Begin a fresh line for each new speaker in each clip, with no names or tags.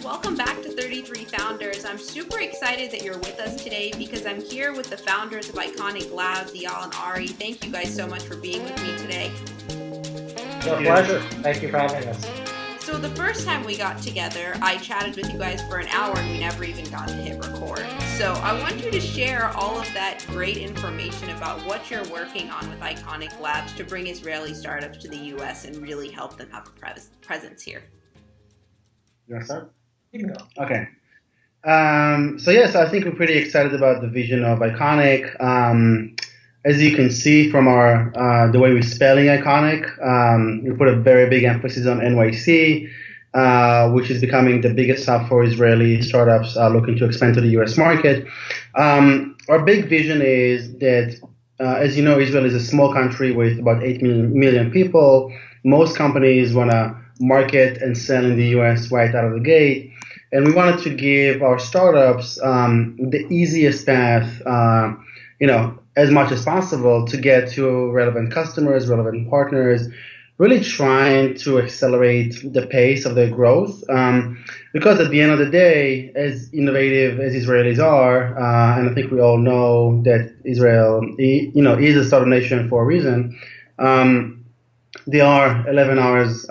welcome back to 33 Founders. I'm super excited that you're with us today because I'm here with the founders of ICONYC Labs, Eyal and Arie. Thank you guys so much for being with me today.
It's a pleasure. Thank you for having us.
So the first time we got together, I chatted with you guys for an hour and we never even got to hit record. So I want you to share all of that great information about what you're working on with ICONYC Labs to bring Israeli startups to the US and really help them have a presence here.
You want to start?
You can go.
Okay. So I think we're pretty excited about the vision of ICONYC. As you can see from our the way we're spelling ICONYC, we put a very big emphasis on NYC, which is becoming the biggest hub for Israeli startups looking to expand to the US market. Our big vision is that, as you know, Israel is a small country with about 8 million people. Most companies want to market and sell in the US right out of the gate. And we wanted to give our startups the easiest path, as much as possible to get to relevant customers, relevant partners, really trying to accelerate the pace of their growth. Because at the end of the day, as innovative as Israelis are, and I think we all know that Israel, is a startup nation for a reason, they are 11 hours,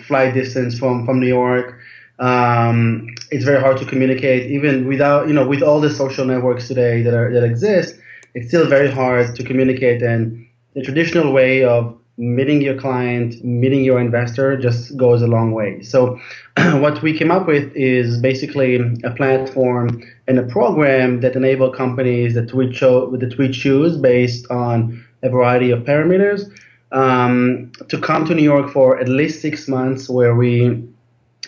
flight distance from New York. It's very hard to communicate, even without, with all the social networks today that exist. It's still very hard to communicate, and the traditional way of meeting your client, meeting your investor just goes a long way. So what we came up with is basically a platform and a program that enable companies that we choose based on a variety of parameters to come to New York for at least 6 months, where we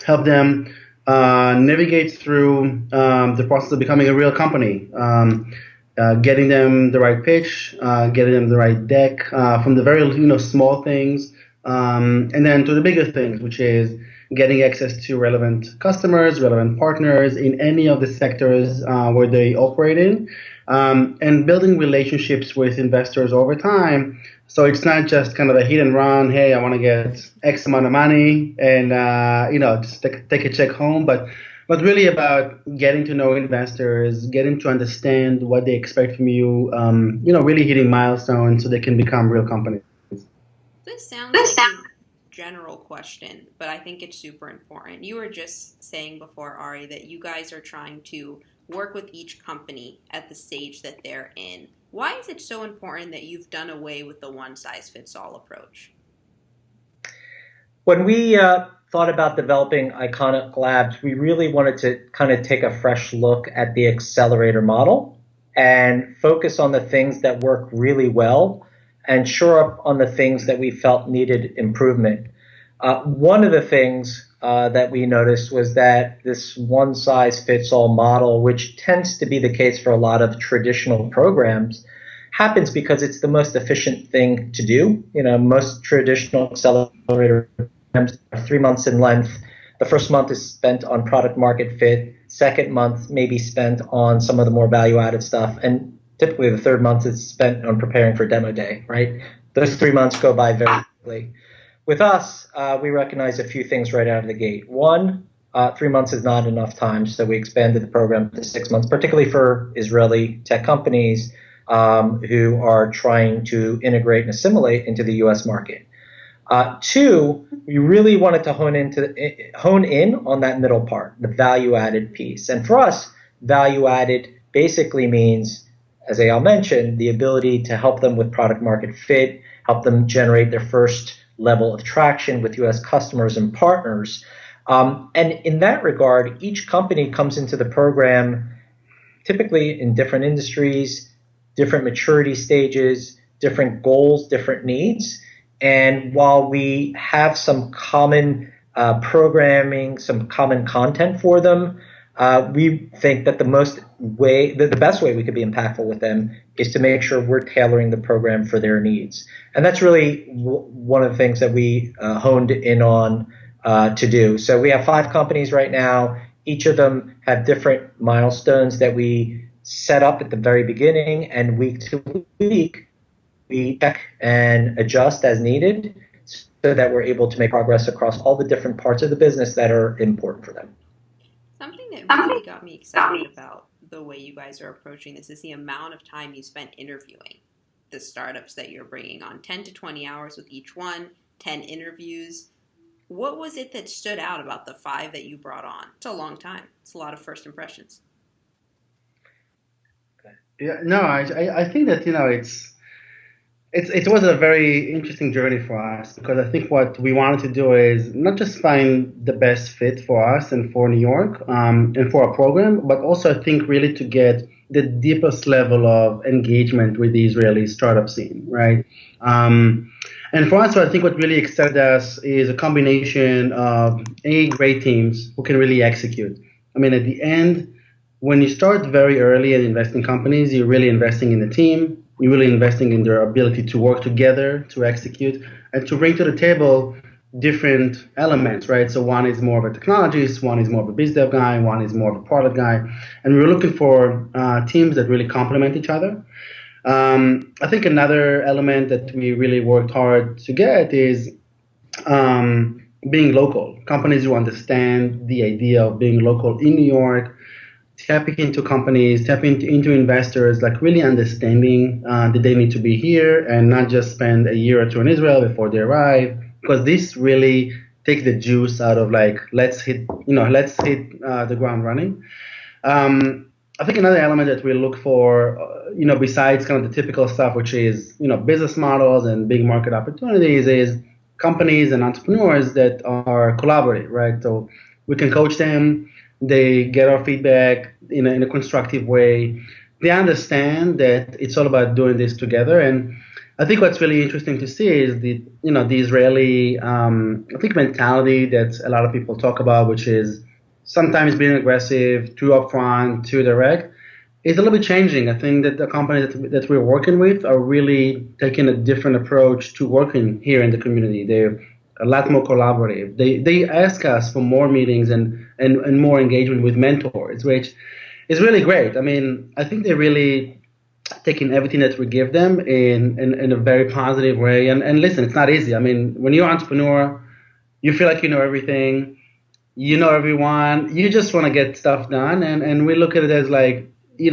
help them navigate through the process of becoming a real company. Getting them the right pitch, getting them the right deck, from the very small things, and then to the bigger things, which is getting access to relevant customers, relevant partners in any of the sectors where they operate in, and building relationships with investors over time. So it's not just kind of a hit and run. Hey, I want to get X amount of money and just take a check home, but really about getting to know investors, getting to understand what they expect from you, really hitting milestones so they can become real companies.
This sounds like a general question, but I think it's super important. You were just saying before, Arie, that you guys are trying to work with each company at the stage that they're in. Why is it so important that you've done away with the one-size-fits-all approach?
When we thought about developing ICONYC Labs, we really wanted to kind of take a fresh look at the accelerator model and focus on the things that work really well and shore up on the things that we felt needed improvement. One of the things that we noticed was that this one-size-fits-all model, which tends to be the case for a lot of traditional programs, happens because it's the most efficient thing to do. Most traditional accelerator programs are 3 months in length. The first month is spent on product market fit. Second month may be spent on some of the more value-added stuff. And typically the third month is spent on preparing for demo day, right? Those 3 months go by very quickly. With us, we recognize a few things right out of the gate. One, 3 months is not enough time, so we expanded the program to 6 months, particularly for Israeli tech companies who are trying to integrate and assimilate into the U.S. market. Two, we really wanted to hone in on that middle part, the value-added piece. And for us, value-added basically means, as Eyal mentioned, the ability to help them with product market fit, help them generate their first level of traction with U.S. customers and partners. And in that regard, each company comes into the program typically in different industries, different maturity stages, different goals, different needs. And while we have some common programming, some common content for them, we think that the best way we could be impactful with them is to make sure we're tailoring the program for their needs. And that's really one of the things that we honed in on to do. So we have 5 companies right now. Each of them have different milestones that we set up at the very beginning, and week to week we check and adjust as needed so that we're able to make progress across all the different parts of the business that are important for them.
something that really got me excited about the way you guys are approaching this is the amount of time you spent interviewing the startups that you're bringing on. 10 to 20 hours with each one, 10 interviews. What was it that stood out about the 5 that you brought on? It's a long time. It's a lot of first impressions.
Yeah, no, I think that, it was a very interesting journey for us, because I think what we wanted to do is not just find the best fit for us and for New York, and for our program, but also I think really to get the deepest level of engagement with the Israeli startup scene, right? And for us, I think what really excited us is a combination of great teams who can really execute. I mean, at the end, when you start very early and invest in companies, you're really investing in the team. You're really investing in their ability to work together, to execute, and to bring to the table different elements, right? So one is more of a technologist, one is more of a biz dev guy, one is more of a product guy. And we're looking for teams that really complement each other. I think another element that we really worked hard to get is being local. Companies who understand the idea of being local in New York, tapping into companies, tapping into investors, like really understanding that they need to be here and not just spend a year or two in Israel before they arrive, because this really takes the juice out of like, let's hit the ground running. I think another element that we look for, besides kind of the typical stuff, which is, business models and big market opportunities, is companies and entrepreneurs that are collaborative, right? So we can coach them. They get our feedback in a constructive way. They understand that it's all about doing this together. And I think what's really interesting to see is the Israeli, mentality that a lot of people talk about, which is sometimes being aggressive, too upfront, too direct, is a little bit changing. I think that the companies that we're working with are really taking a different approach to working here in the community. They're a lot more collaborative. They ask us for more meetings and more engagement with mentors, which is really great. I mean, I think they're really taking everything that we give them in a very positive way. And listen, it's not easy. I mean, when you're an entrepreneur, you feel like you know everything, you know everyone, you just want to get stuff done. And we look at it as like, you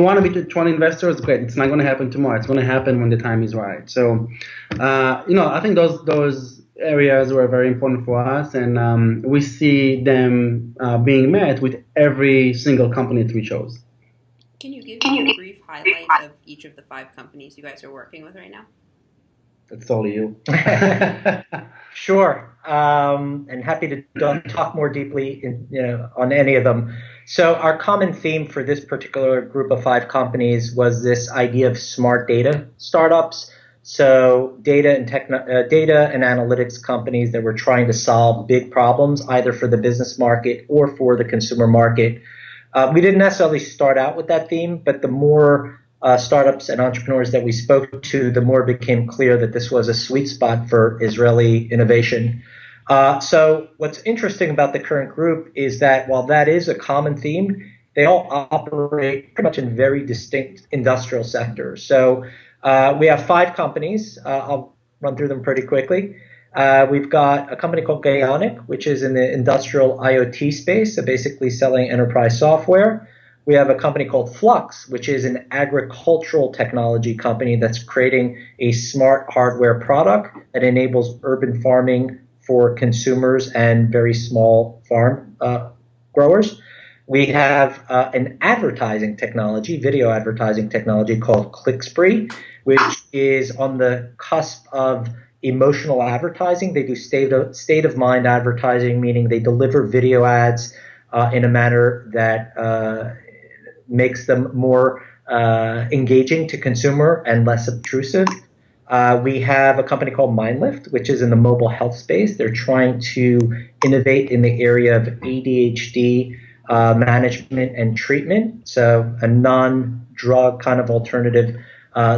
want to be 20 investors, great. It's not going to happen tomorrow. It's going to happen when the time is right. So, I think those areas were very important for us, and we see them being met with every single company that we chose.
Can you give me a brief highlight of each of the 5 companies you guys are working with right now?
That's all you.
Sure, and happy to talk more deeply on any of them. So our common theme for this particular group of 5 companies was this idea of smart data startups. So data and analytics companies that were trying to solve big problems, either for the business market or for the consumer market. We didn't necessarily start out with that theme, but the more startups and entrepreneurs that we spoke to, the more it became clear that this was a sweet spot for Israeli innovation. So what's interesting about the current group is that while that is a common theme, they all operate pretty much in very distinct industrial sectors. So we have 5 companies. I'll run through them pretty quickly. We've got a company called ICONYC, which is in the industrial IoT space, so basically selling enterprise software. We have a company called Flux, which is an agricultural technology company that's creating a smart hardware product that enables urban farming for consumers and very small farm growers. We have an advertising technology, video advertising technology called ClickSpree, which is on the cusp of emotional advertising. They do state of mind advertising, meaning they deliver video ads in a manner that makes them more engaging to consumer and less obtrusive. We have a company called MindLift, which is in the mobile health space. They're trying to innovate in the area of ADHD management and treatment, so a non-drug kind of alternative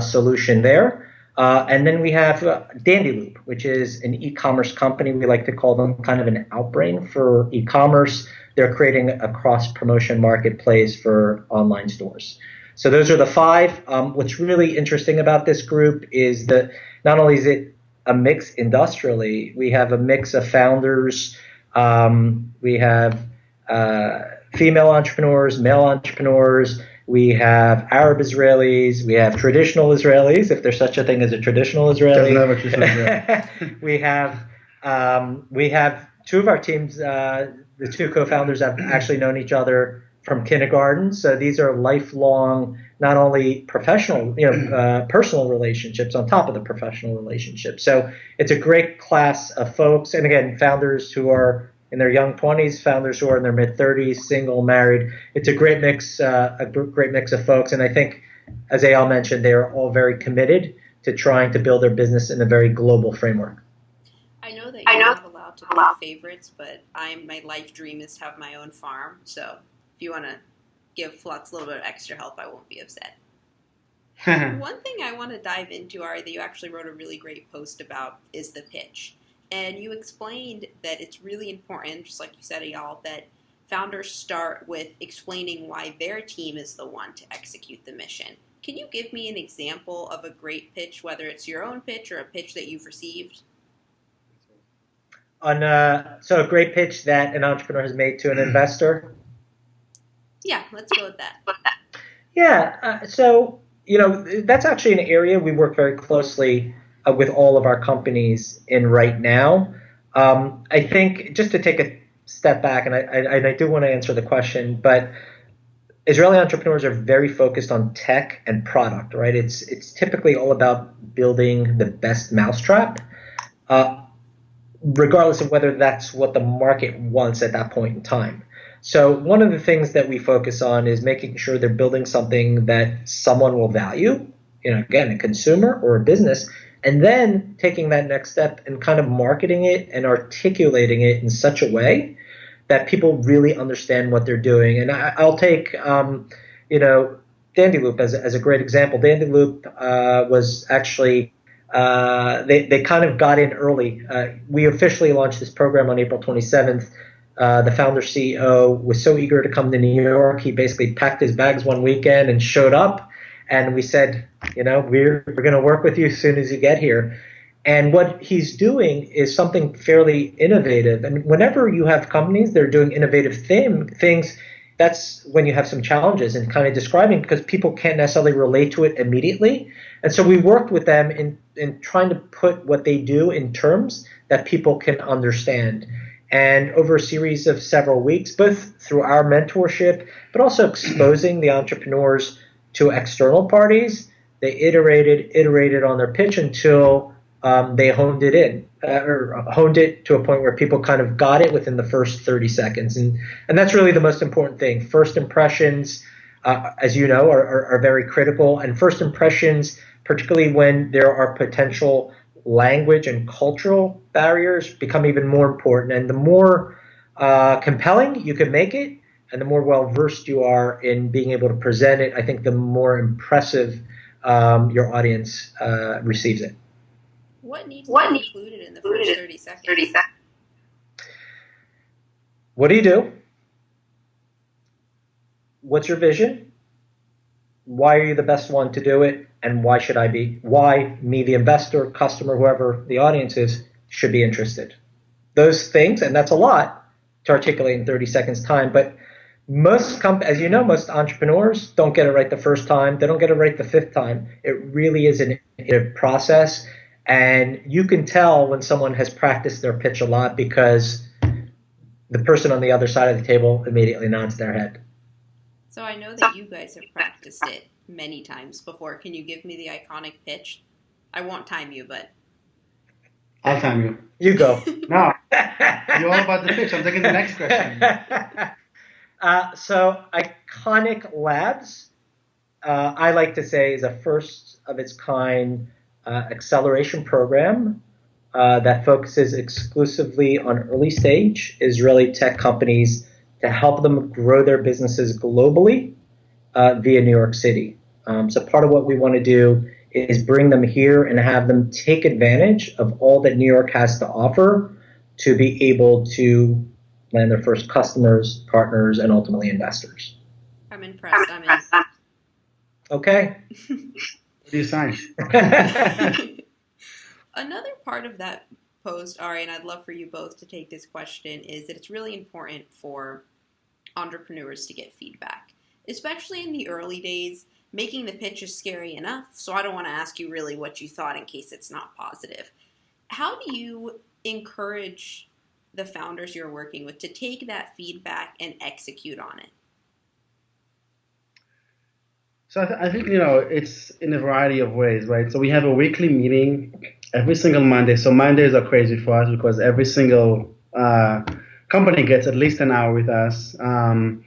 solution there. And then we have DandyLoop, which is an e-commerce company. We like to call them kind of an outbrain for e-commerce. They're creating a cross-promotion marketplace for online stores. So those are the 5. What's really interesting about this group is that not only is it a mix industrially, we have a mix of founders. We have female entrepreneurs, male entrepreneurs. We have Arab Israelis. We have traditional Israelis, if there's such a thing as a traditional Israeli. We have two of our teams. The two co-founders have actually known each other from kindergarten. So these are lifelong, not only professional, personal relationships on top of the professional relationships. So it's a great class of folks. And again, founders who are in their young 20s, founders who are in their mid 30s, single, married. It's a great mix of folks. And I think, as Eyal mentioned, they are all very committed to trying to build their business in a very global framework.
I know that you're not allowed to pick favorites, but my life dream is to have my own farm. So if you want to give Flux a little bit of extra help, I won't be upset. One thing I want to dive into, Arie, that you actually wrote a really great post about is the pitch. And you explained that it's really important, just like you said, Eyal, that founders start with explaining why their team is the one to execute the mission. Can you give me an example of a great pitch, whether it's your own pitch or a pitch that you've received?
So a great pitch that an entrepreneur has made to an investor?
Yeah, let's go with that.
Yeah, so that's actually an area we work very closely with all of our companies in right now. I think just to take a step back, and I do want to answer the question, but Israeli entrepreneurs are very focused on tech and product, right? It's typically all about building the best mousetrap, regardless of whether that's what the market wants at that point in time. So one of the things that we focus on is making sure they're building something that someone will value, again, a consumer or a business, and then taking that next step and kind of marketing it and articulating it in such a way that people really understand what they're doing. And I'll take, Dandy Loop as a great example. Dandy Loop was actually, they kind of got in early. We officially launched this program on April 27th. The founder CEO was so eager to come to New York, he basically packed his bags one weekend and showed up. And we said, we're going to work with you as soon as you get here. And what he's doing is something fairly innovative. And whenever you have companies that are doing innovative things, that's when you have some challenges in kind of describing, because people can't necessarily relate to it immediately. And so we worked with them in trying to put what they do in terms that people can understand. And over a series of several weeks, both through our mentorship, but also exposing the entrepreneurs to external parties, they iterated on their pitch until they honed it to a point where people kind of got it within the first 30 seconds. And that's really the most important thing. First impressions, as you know, are very critical. And first impressions, particularly when there are potential language and cultural barriers, become even more important. And the more compelling you can make it, and the more well-versed you are in being able to present it, I think the more impressive your audience receives it.
What needs to be included in the first 30 seconds?
What do you do? What's your vision? Why are you the best one to do it? And why should I be? Why me, the investor, customer, whoever the audience is, should be interested? Those things, and that's a lot to articulate in 30 seconds time, but most entrepreneurs don't get it right the first time. They don't get it right the fifth time. It really is an iterative process. And you can tell when someone has practiced their pitch a lot because the person on the other side of the table immediately nods their head.
So I know that you guys have practiced it many times before. Can you give me the iconic pitch? I won't time you, but...
I'll time you.
You go.
No. You're all about the pitch. I'm taking the next question.
So ICONYC Labs, I like to say, is a first of its kind acceleration program that focuses exclusively on early stage Israeli tech companies to help them grow their businesses globally via New York City. So part of what we want to do is bring them here and have them take advantage of all that New York has to offer to be able to land their first customers, partners, and ultimately investors.
I'm impressed. I'm in.
Okay.
What do you sign?
Another part of that post, Arie, and I'd love for you both to take this question, is that it's really important for entrepreneurs to get feedback, especially in the early days. Making the pitch is scary enough, so I don't want to ask you really what you thought in case it's not positive. How do you encourage the founders you're working with to take that feedback and execute on it?
So I think, it's in a variety of ways, right? So we have a weekly meeting every single Monday. So Mondays are crazy for us because every single company gets at least an hour with us. And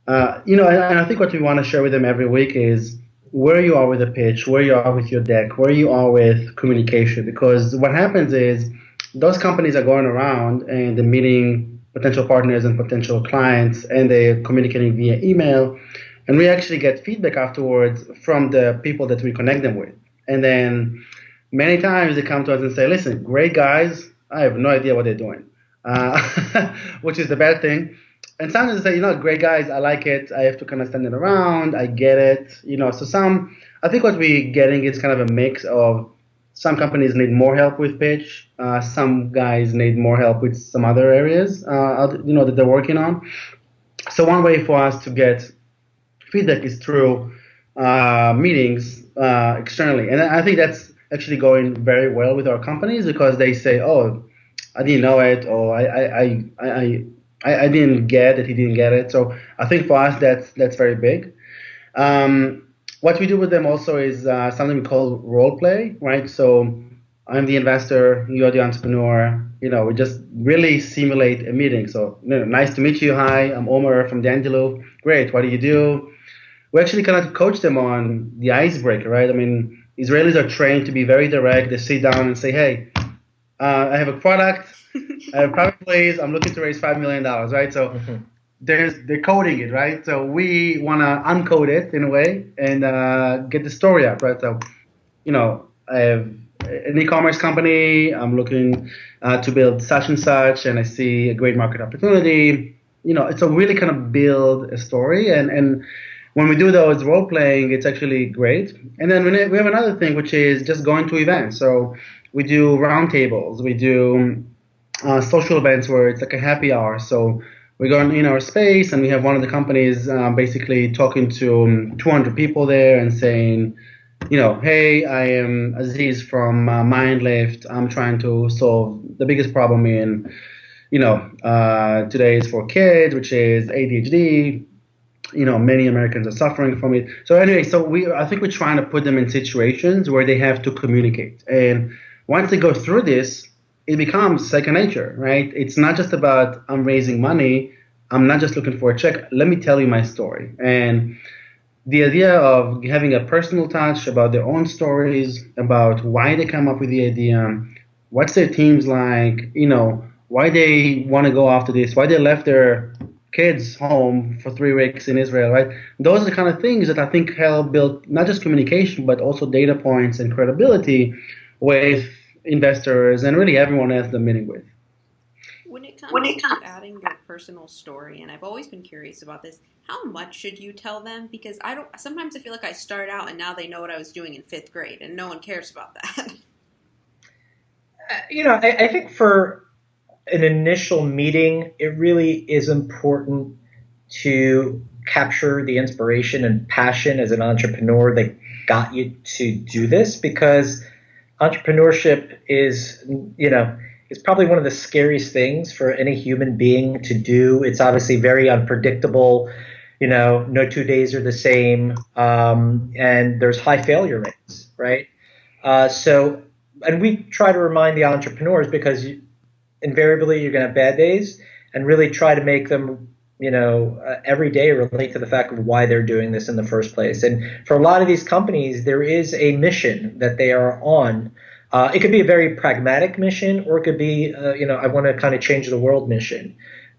I think what we want to share with them every week is where you are with the pitch, where you are with your deck, where you are with communication. Because what happens is those companies are going around and they're meeting potential partners and potential clients, and they're communicating via email. And we actually get feedback afterwards from the people that we connect them with. And then many times they come to us and say, listen, great guys, I have no idea what they're doing, which is the bad thing. And sometimes they say, great guys, I like it. I have to kind of stand it around. I get it. So I think what we're getting is kind of a mix of some companies need more help with pitch. Some guys need more help with some other areas, that they're working on. So one way for us to get feedback is through meetings externally. And I think that's actually going very well with our companies because they say, oh, I didn't know it, or I didn't get it, he didn't get it. So I think for us, that's very big. What we do with them also is something we call role play, right? So I'm the investor, you're the entrepreneur. We just really simulate a meeting. So, nice to meet you. Hi, I'm Omer from Dandelion. Great, what do you do? We actually kind of coach them on the icebreaker, right? I mean, Israelis are trained to be very direct. They sit down and say, hey, I have a product. I have private employees. I'm looking to raise $5 million, right? So they're coding it, right? So we want to uncode it in a way and get the story out, right? So, I have an e-commerce company. I'm looking to build such and such, and I see a great market opportunity. It's a really kind of build a story. And when we do those role playing, it's actually great. And then we have another thing, which is just going to events. So we do roundtables. We do social events where it's like a happy hour. So we go in our space and we have one of the companies basically talking to 200 people there and saying, hey, I am Aziz from MindLift. I'm trying to solve the biggest problem in, today is for kids, which is ADHD. Many Americans are suffering from it. So anyway, I think we're trying to put them in situations where they have to communicate. And once they go through this, it becomes second nature, right? It's not just about I'm raising money. I'm not just looking for a check. Let me tell you my story. And the idea of having a personal touch about their own stories, about why they come up with the idea, what's their teams like, why they want to go after this, why they left their kids home for 3 weeks in Israel, right? Those are the kind of things that I think help build not just communication, but also data points and credibility with investors and really everyone else they're meeting with.
When it comes to adding their personal story, and I've always been curious about this, how much should you tell them? Because sometimes I feel like I start out and now they know what I was doing in 5th grade and no one cares about that.
I think for an initial meeting, it really is important to capture the inspiration and passion as an entrepreneur that got you to do this, because entrepreneurship is probably one of the scariest things for any human being to do. It's obviously very unpredictable. No 2 days are the same, and there's high failure rates, right? And we try to remind the entrepreneurs, because invariably you're going to have bad days, and really try to make them, every day relate to the fact of why they're doing this in the first place. And for a lot of these companies, there is a mission that they are on. It could be a very pragmatic mission, or it could be, I want to kind of change the world mission.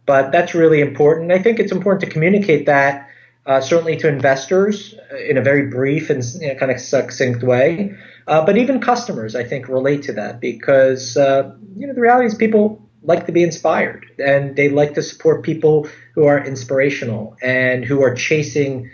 But that's really important. I think it's important to communicate that, certainly to investors in a very brief and kind of succinct way. But even customers, I think, relate to that, because, the reality is people like to be inspired, and they like to support people who are inspirational and who are chasing,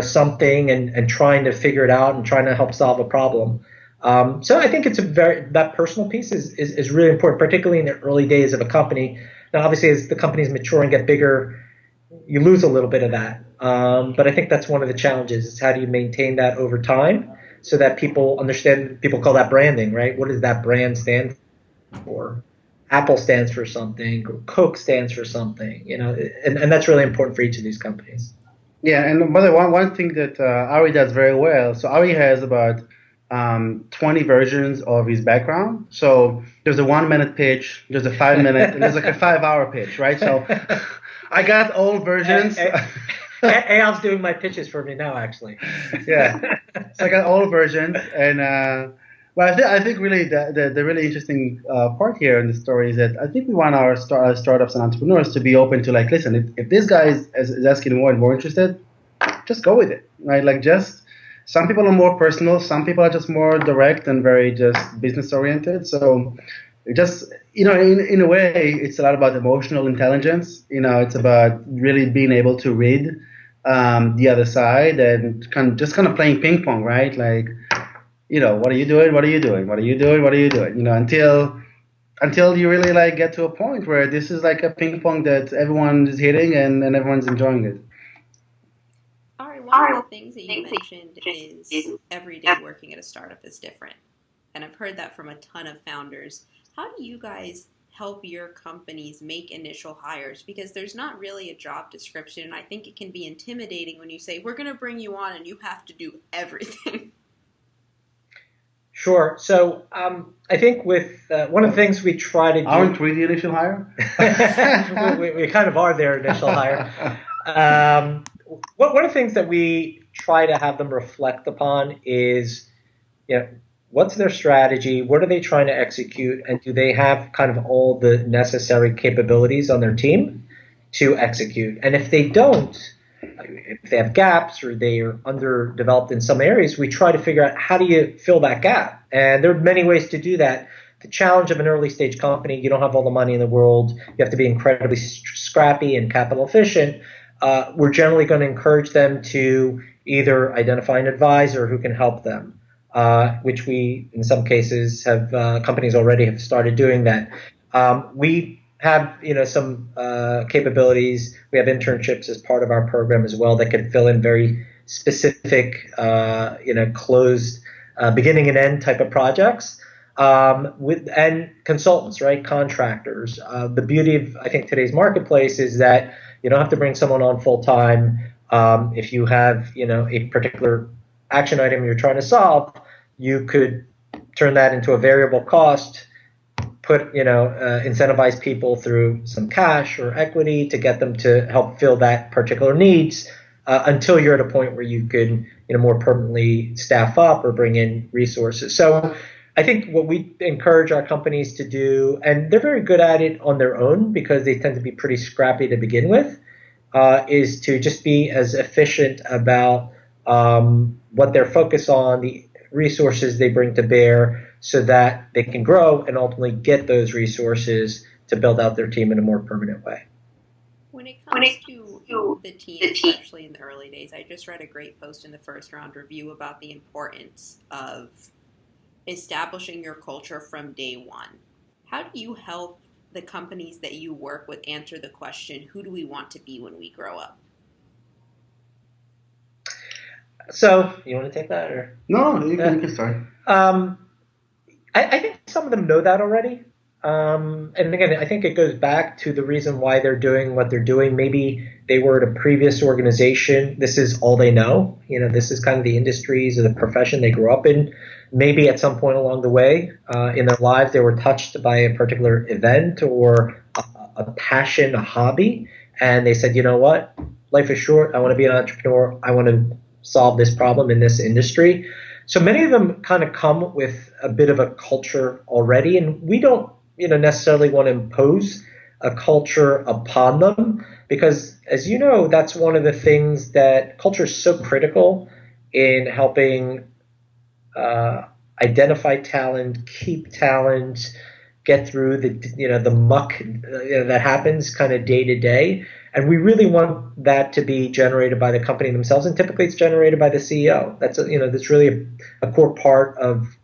something and trying to figure it out and trying to help solve a problem. So I think that personal piece is really important, particularly in the early days of a company. Now, obviously, as the companies mature and get bigger, you lose a little bit of that. But I think that's one of the challenges is how do you maintain that over time so that people understand, people call that branding, right? What does that brand stand for? Apple stands for something, Coke stands for something, and that's really important for each of these companies.
Yeah, and by the way, one thing that Arie does very well, so Arie has about 20 versions of his background. So there's a 1 minute pitch, there's a 5 minute, and there's like a 5 hour pitch, right? So I got all versions.
Eyal's doing my pitches for me now, actually.
Yeah, so I got all versions, and well, I think really the really interesting part here in the story is that I think we want our startups and entrepreneurs to be open to like, listen, if this guy is asking more and more interested, just go with it, right? Like just some people are more personal, some people are just more direct and very just business oriented. So just in a way, it's a lot about emotional intelligence. It's about really being able to read the other side and kind of playing ping pong, right? Like, what are you doing? What are you doing? What are you doing? What are you doing? Until you really like get to a point where this is like a ping pong that everyone is hitting and everyone's enjoying it.
Arie, one of the things that you mentioned is every day working at a startup is different. And I've heard that from a ton of founders. How do you guys help your companies make initial hires? Because there's not really a job description. And I think it can be intimidating when you say, we're going to bring you on and you have to do everything.
Sure. So I think with one of the things we try to do...
Aren't we the initial hire?
we kind of are their initial hire. One of the things that we try to have them reflect upon is, what's their strategy? What are they trying to execute? And do they have kind of all the necessary capabilities on their team to execute? And if they don't, if they have gaps or they are underdeveloped in some areas, we try to figure out how do you fill that gap. And there are many ways to do that. The challenge of an early stage company, you don't have all the money in the world. You have to be incredibly scrappy and capital efficient. We're generally going to encourage them to either identify an advisor who can help them, which we, in some cases, have companies already have started doing that. We have, some capabilities. We have internships as part of our program as well that can fill in very specific, closed beginning and end type of projects. And consultants, right? Contractors. The beauty of, I think, today's marketplace is that you don't have to bring someone on full time. If you have, a particular action item you're trying to solve, you could turn that into a variable cost, incentivize people through some cash or equity to get them to help fill that particular needs until you're at a point where you could, more permanently staff up or bring in resources. So I think what we encourage our companies to do, and they're very good at it on their own because they tend to be pretty scrappy to begin with, is to just be as efficient about what they're focused on, the resources they bring to bear, so that they can grow and ultimately get those resources to build out their team in a more permanent way.
When it comes to the team, especially in the early days, I just read a great post in the first round review about the importance of establishing your culture from day one. How do you help the companies that you work with answer the question, who do we want to be when we grow up?
So, you want to take that? Or?
No, you can start.
I think some of them know that already. And again, I think it goes back to the reason why they're doing what they're doing. Maybe they were at a previous organization. This is all they know. This is kind of the industries or the profession they grew up in. Maybe at some point along the way in their lives, they were touched by a particular event or a passion, a hobby. And they said, you know what? Life is short. I want to be an entrepreneur. I want to solve this problem in this industry. So many of them kind of come with a bit of a culture already, and we don't, necessarily want to impose a culture upon them because, as you know, that's one of the things that culture is so critical in helping identify talent, keep talent, get through the muck that happens kind of day to day. And we really want that to be generated by the company themselves, and typically it's generated by the CEO. That's that's really a core part of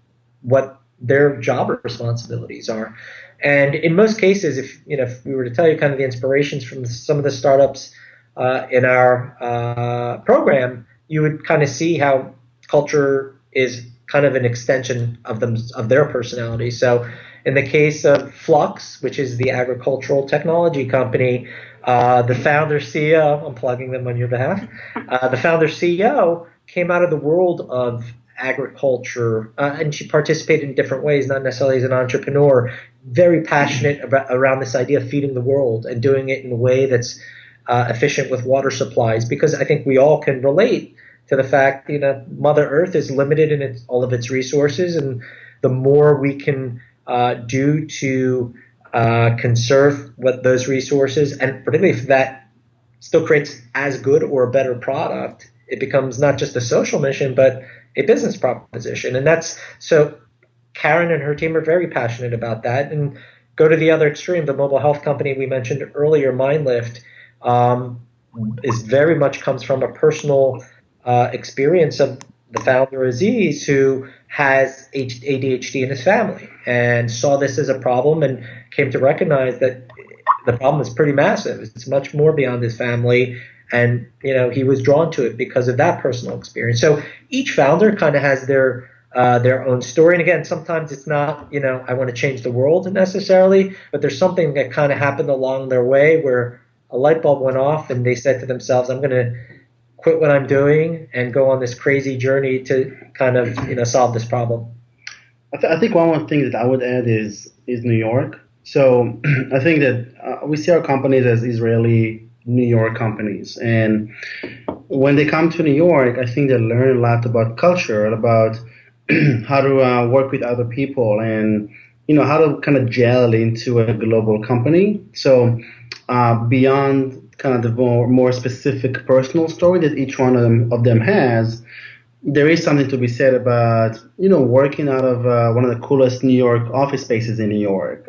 what their job responsibilities are. And in most cases, if we were to tell you kind of the inspirations from some of the startups in our program, you would kind of see how culture is kind of an extension of their personality. So in the case of Flux, which is the agricultural technology company, the founder CEO, I'm plugging them on your behalf, the founder CEO came out of the world of agriculture, and she participated in different ways, not necessarily as an entrepreneur, very passionate around this idea of feeding the world and doing it in a way that's efficient with water supplies, because I think we all can relate to the fact, Mother Earth is limited in all of its resources, and the more we can do to conserve those resources, and particularly if that still creates as good or a better product, it becomes not just a social mission, but a business proposition. And that's so Karen and her team are very passionate about that. And go to the other extreme, the mobile health company we mentioned earlier, MindLift, is very much comes from a personal experience of the founder, Aziz, who has ADHD in his family and saw this as a problem and came to recognize that the problem is pretty massive. It's much more beyond his family. And, he was drawn to it because of that personal experience. So each founder kind of has their own story. And again, sometimes it's not, I want to change the world necessarily, but there's something that kind of happened along their way where a light bulb went off and they said to themselves, I'm going to quit what I'm doing and go on this crazy journey to kind of, solve this problem.
I think one more thing that I would add is New York. So I think that we see our companies as Israeli New York companies. And when they come to New York, I think they learn a lot about culture, about how to work with other people and, how to kind of gel into a global company. So beyond kind of the more specific personal story that each one of them has, there is something to be said about, working out of one of the coolest New York office spaces in New York.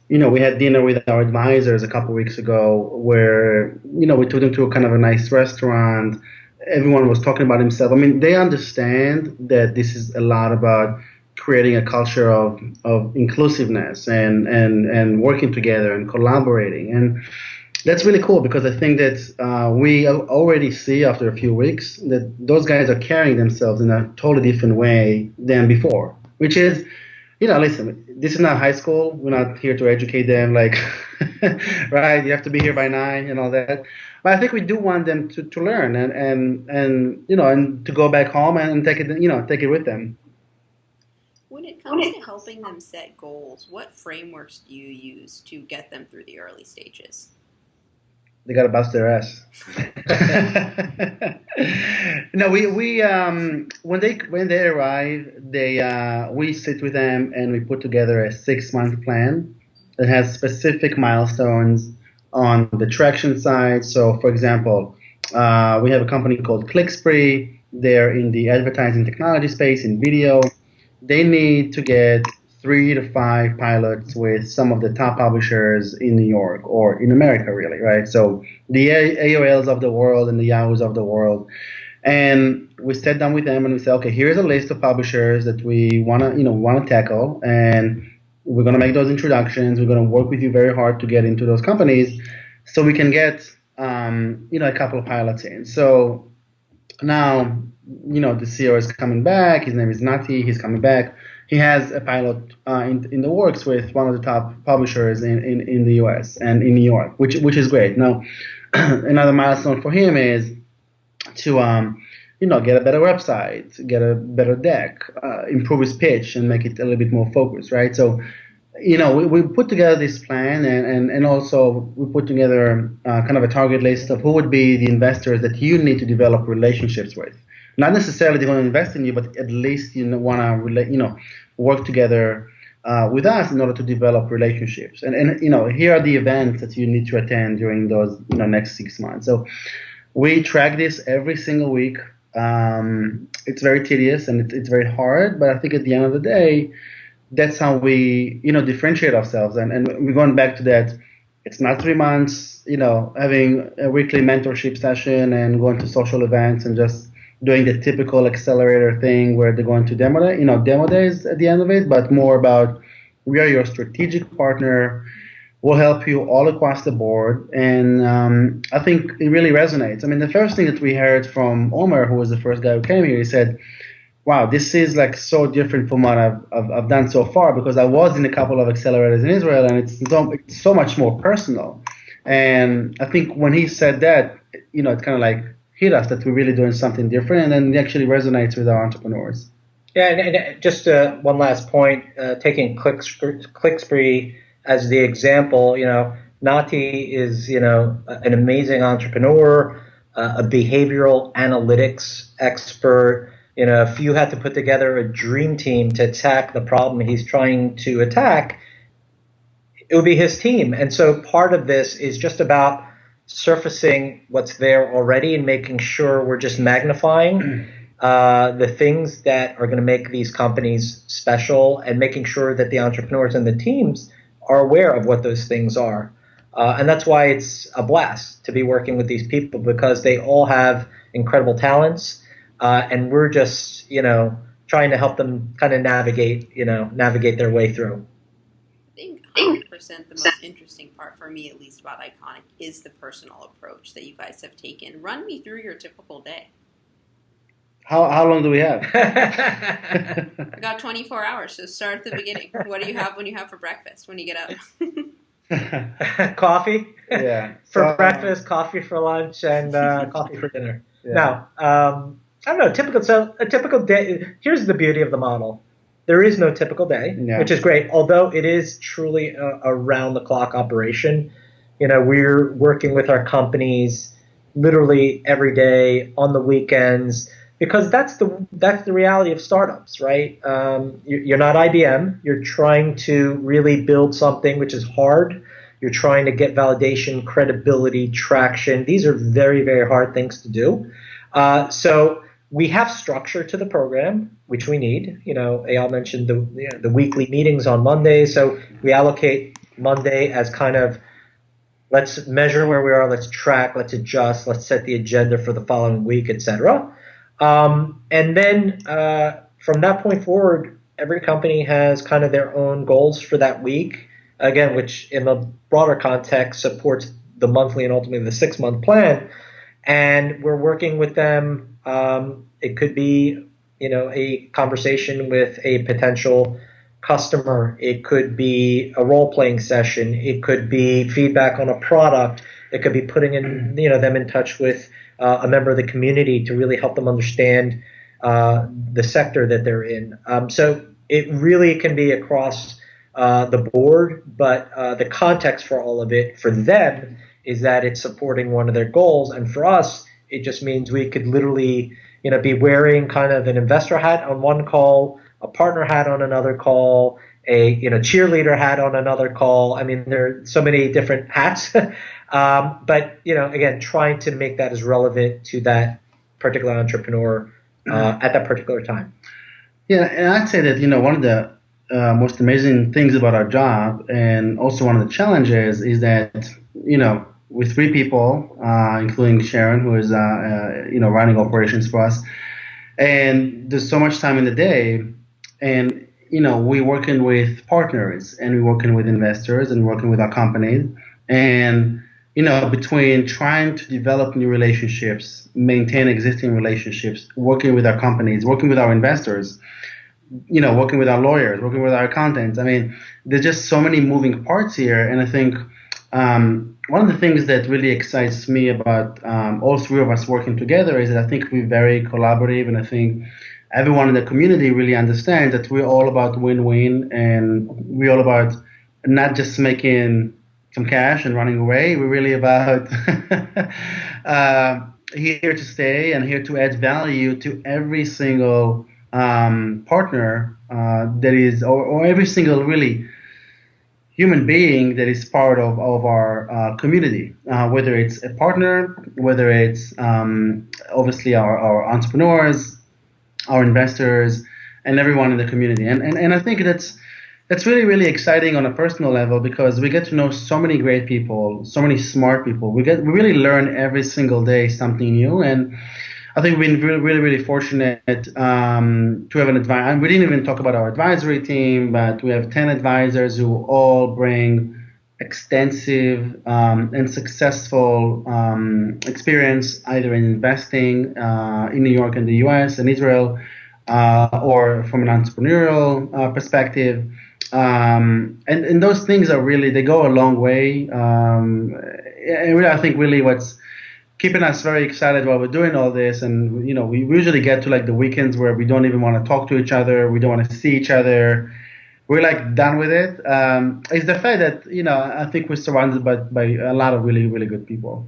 We had dinner with our advisors a couple of weeks ago where, we took them to a kind of a nice restaurant. Everyone was talking about himself. I mean, they understand that this is a lot about creating a culture of inclusiveness and working together and collaborating. And that's really cool because I think that we already see after a few weeks that those guys are carrying themselves in a totally different way than before, which is, listen, this is not high school. We're not here to educate them like, right, you have to be here by 9 and all that. But I think we do want them to learn and to go back home and take it with them.
When it comes to helping them set goals, what frameworks do you use to get them through the early stages?
They gotta bust their ass. No, we when they arrive, we sit with them and we put together a 6-month plan that has specific milestones on the traction side. So, for example, we have a company called ClickSpree. They're in the advertising technology space in video. They need to get 3 to 5 pilots with some of the top publishers in New York or in America, really, right? So the AOLs of the world and the Yahoos of the world. And we sat down with them and we said, okay, here's a list of publishers that we want to tackle, and we're going to make those introductions. We're going to work with you very hard to get into those companies so we can get, a couple of pilots in. So now, the CEO is coming back. His name is Nati. He's coming back. He has a pilot in the works with one of the top publishers in the US and in New York, which is great. Now, another milestone for him is to get a better website, get a better deck, improve his pitch, and make it a little bit more focused, right? So, we put together this plan, and also we put together kind of a target list of who would be the investors that you need to develop relationships with. Not necessarily they're going to invest in you, but at least want to work together with us in order to develop relationships. And here are the events that you need to attend during those next 6 months. So we track this every single week. It's very tedious and it's very hard, but I think at the end of the day, that's how we differentiate ourselves. And we're going back to that. It's not 3 months, having a weekly mentorship session and going to social events and just doing the typical accelerator thing where they're going to demo days at the end of it, but more about we are your strategic partner. We'll help you all across the board. And I think it really resonates. I mean, the first thing that we heard from Omer, who was the first guy who came here, he said, wow, this is like so different from what I've done so far, because I was in a couple of accelerators in Israel, and it's so much more personal. And I think when he said that, it kind of like hit us that we're really doing something different, and then it actually resonates with our entrepreneurs.
Yeah, and just one last point, taking ClickSpree as the example, Nati is, an amazing entrepreneur, a behavioral analytics expert. If you had to put together a dream team to attack the problem he's trying to attack, it would be his team. And so part of this is just about surfacing what's there already and making sure we're just magnifying the things that are going to make these companies special, and making sure that the entrepreneurs and the teams are aware of what those things are. And that's why it's a blast to be working with these people, because they all have incredible talents. And we're just, trying to help them kind of navigate their way through.
I think 100% the most interesting part for me, at least, about ICONYC is the personal approach that you guys have taken. Run me through your typical day.
How long do we have?
I got 24 hours, so start at the beginning. What do you have when you have for breakfast, when you get up?
Coffee.
Yeah.
For breakfast, coffee for lunch, and coffee for dinner. Yeah. Now, I don't know, a typical day, here's the beauty of the model. There is no typical day, which is great, although it is truly a round-the-clock operation. We're working with our companies literally every day, on the weekends, because that's the reality of startups, right? You're not IBM. You're trying to really build something which is hard. You're trying to get validation, credibility, traction. These are very, very hard things to do. So we have structure to the program, which we need. Eyal mentioned the weekly meetings on Monday. So we allocate Monday as kind of, let's measure where we are, let's track, let's adjust, let's set the agenda for the following week, etc. And then from that point forward, every company has kind of their own goals for that week, again, which in the broader context supports the monthly and ultimately the 6-month plan. And we're working with them. It could be, a conversation with a potential customer. It could be a role-playing session. It could be feedback on a product. It could be putting in, them in touch with a member of the community to really help them understand the sector that they're in. So it really can be across the board, but the context for all of it for them is that it's supporting one of their goals. And for us, it just means we could literally, be wearing kind of an investor hat on one call, a partner hat on another call, a cheerleader hat on another call. I mean, there are so many different hats. But, again, trying to make that as relevant to that particular entrepreneur at that particular time.
Yeah, and I'd say that, one of the most amazing things about our job, and also one of the challenges, is that, with 3 people, including Sharon, who is, running operations for us, and there's so much time in the day, and, we're working with partners, and we're working with investors, and working with our companies, and between trying to develop new relationships, maintain existing relationships, working with our companies, working with our investors, working with our lawyers, working with our accountants. I mean, there's just so many moving parts here. And I think one of the things that really excites me about all 3 of us working together is that I think we're very collaborative, and I think everyone in the community really understands that we're all about win-win, and we're all about not just making some cash and running away. We're really about here to stay and here to add value to every single partner that is, or every single really human being that is part of our community, whether it's a partner, whether it's obviously our entrepreneurs, our investors, and everyone in the community. And I think that's really, really exciting on a personal level, because we get to know so many great people, so many smart people. We really learn every single day something new, and I think we've been really, really, really fortunate to have an advisor. And we didn't even talk about our advisory team, but we have 10 advisors who all bring extensive and successful experience either in investing in New York and the US and Israel, or from an entrepreneurial perspective. And those things are really, they go a long way. And really, I think really what's keeping us very excited while we're doing all this, and we usually get to like the weekends where we don't even want to talk to each other, we don't want to see each other, we're like done with it. Is the fact that I think we're surrounded by a lot of really really good people.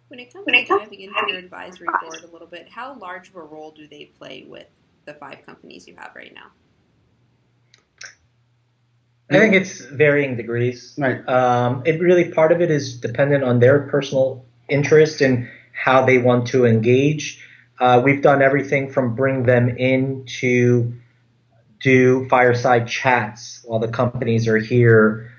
When it comes to diving into your advisory board a little bit, how large of a role do they play with the 5 companies you have right now?
I think it's varying degrees.
Right.
It really, part of it is dependent on their personal interest and how they want to engage. We've done everything from bring them in to do fireside chats while the companies are here,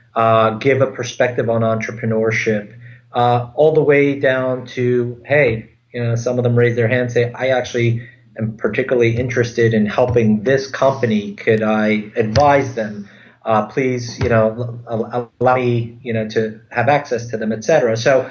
give a perspective on entrepreneurship, all the way down to, hey, some of them raise their hand, say, I actually am particularly interested in helping this company. Could I advise them? Please, allow me, to have access to them, etc. So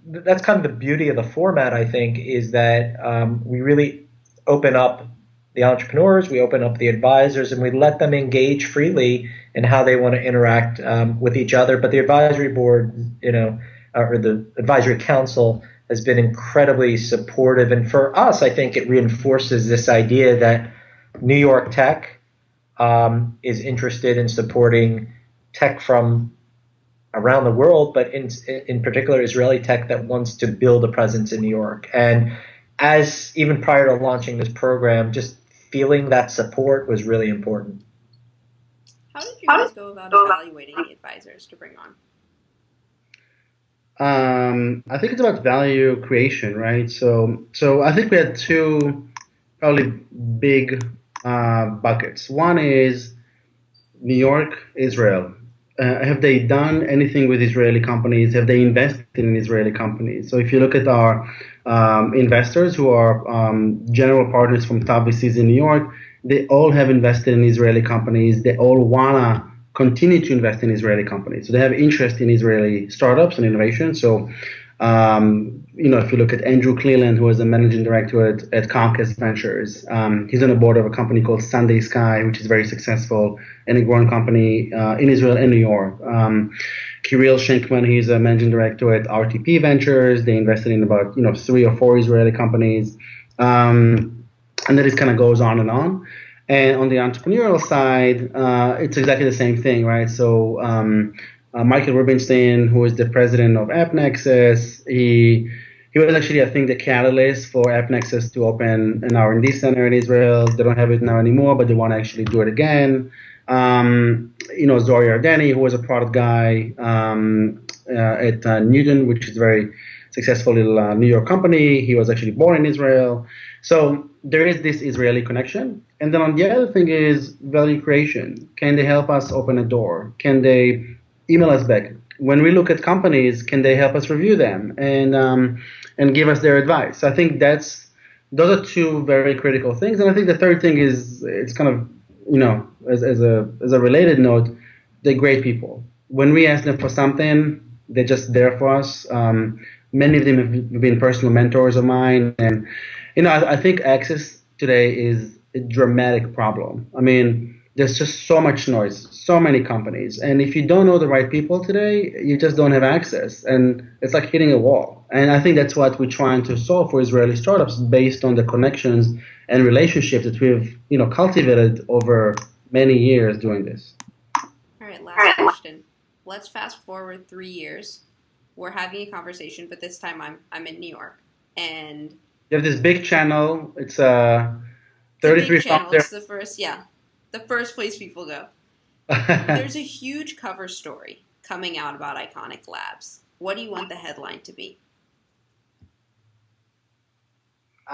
that's kind of the beauty of the format, I think, is that we really open up the entrepreneurs, we open up the advisors, and we let them engage freely in how they want to interact with each other. But the advisory board, or the advisory council has been incredibly supportive. And for us, I think it reinforces this idea that New York tech is interested in supporting tech from around the world, but in particular Israeli tech that wants to build a presence in New York. And as even prior to launching this program, just feeling that support was really important.
How did you guys go about evaluating the advisors to bring on?
I think it's about value creation, right? So I think we had 2 probably big buckets. One is New York, Israel. Have they done anything with Israeli companies? Have they invested in Israeli companies? So if you look at our investors who are general partners from top VCs in New York, they all have invested in Israeli companies. They all wanna continue to invest in Israeli companies. So they have interest in Israeli startups and innovation. So if you look at Andrew Cleland, who is a managing director at Comcast Ventures, he's on the board of a company called Sunday Sky, which is very successful and a growing company in Israel and New York. Kirill Schenkman, he's a managing director at RTP Ventures. They invested in about 3 or 4 Israeli companies, and then it kind of goes on and on. And on the entrepreneurial side, it's exactly the same thing, right? So Michael Rubinstein, who is the president of AppNexus, he was actually, I think, the catalyst for AppNexus to open an R&D center in Israel. They don't have it now anymore, but they want to actually do it again. Zori Ardeni, who was a product guy at Newton, which is a very successful little New York company. He was actually born in Israel. So there is this Israeli connection. And then on the other thing is value creation. Can they help us open a door? Can they email us back? When we look at companies, can they help us review them and give us their advice? I think those are 2 very critical things. And I think the third thing is, it's kind of, as a related note, they're great people. When we ask them for something, they're just there for us. Many of them have been personal mentors of mine. And, I think access today is a dramatic problem. I mean, there's just so much noise, so many companies. And if you don't know the right people today, you just don't have access. And it's like hitting a wall. And I think that's what we're trying to solve for Israeli startups based on the connections and relationships that we've, cultivated over many years doing this.
All right, last question. Let's fast forward 3 years. We're having a conversation, but this time I'm in New York. And
you have this big channel. It's 33
channel. It's the first place people go. There's a huge cover story coming out about ICONYC Labs. What do you want the headline to be?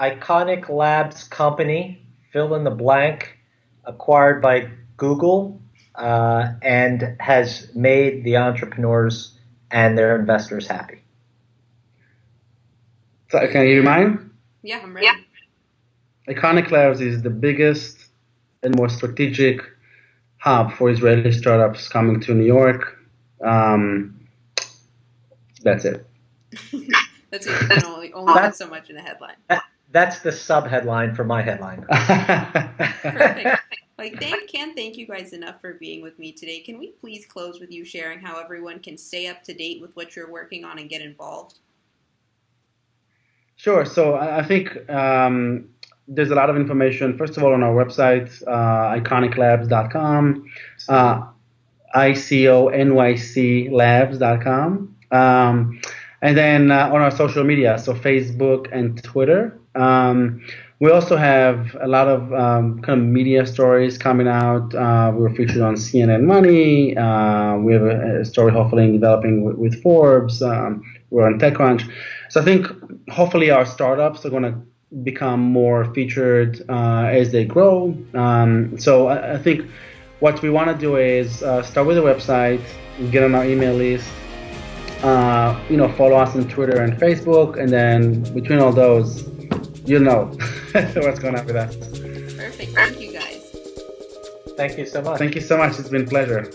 ICONYC Labs company, fill in the blank, acquired by Google, and has made the entrepreneurs and their investors happy.
So, can you hear mine?
Yeah, I'm ready.
ICONYC Labs is the biggest and most strategic hub for Israeli startups coming to New York. That's it.
That's it. You can only put so much in a headline.
That's the sub-headline for my headline.
Perfect. Can't thank you guys enough for being with me today. Can we please close with you sharing how everyone can stay up to date with what you're working on and get involved?
Sure. So I think there's a lot of information, first of all, on our website, ICONYCLabs.com, ICONYC Labs.com, and then on our social media, so Facebook and Twitter. We also have a lot of kind of media stories coming out. We were featured on CNN Money. We have a story hopefully developing with Forbes. We're on TechCrunch. So I think hopefully our startups are going to become more featured as they grow. So I think what we want to do is start with a website, get on our email list, follow us on Twitter and Facebook, and then between all those, you'll know what's going on with us.
Perfect. Thank you, guys.
Thank you so much.
Thank you so much. It's been a pleasure.